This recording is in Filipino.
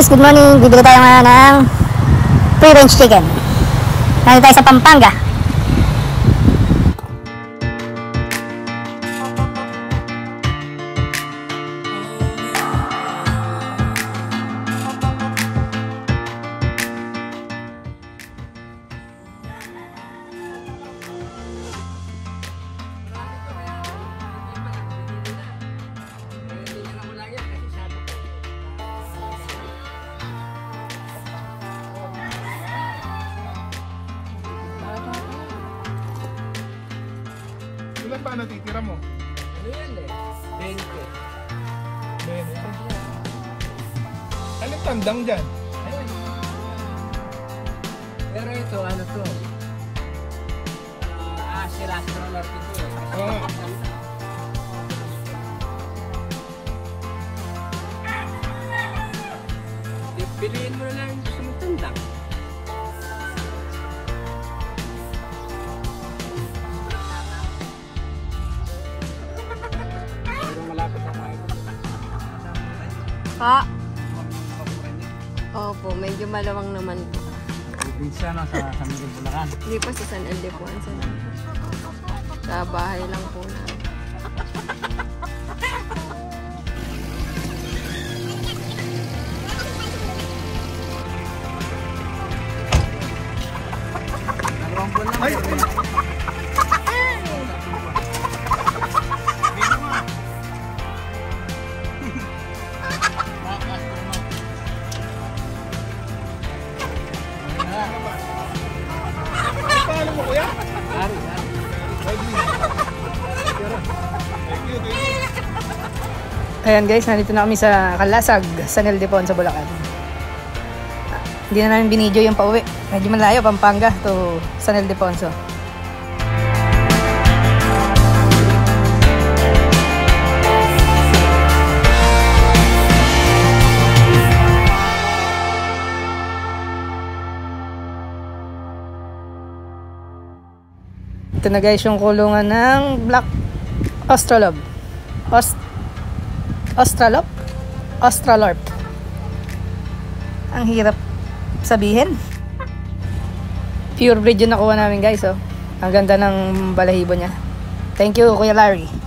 guys, good morning. Bibili tayo nga ng free range chicken. Nandito tayo sa Pampanga. Ilan ba natitira mo? Ano yan eh? 20. 20. Anong tandang dyan? Ayun. Pero ito, ano to? Sila stroller ito eh. Oo. Piliin mo na lang yung gusto mong tandang. Pa? Opo, medyo malawang naman po. Probinsya na sa San Miguel, Bulacan. Hindi pa sa San Ildefonso na. Sa bahay lang po na. Ay! Paano mo kuya? Ari. Ayan guys, nandito na kami sa Kalasag, San Ildefonso, Bulacan. Hindi na namin binidyo yung pauwi. Medyo malayo, Pampanga to San Ildefonso. Ito na guys yung kulungan ng Black Australorp. Australorp. Ang hirap sabihin. Pure breed yung nakuha namin guys, oh. Ang ganda ng balahibo niya. Thank you Kuya Larry.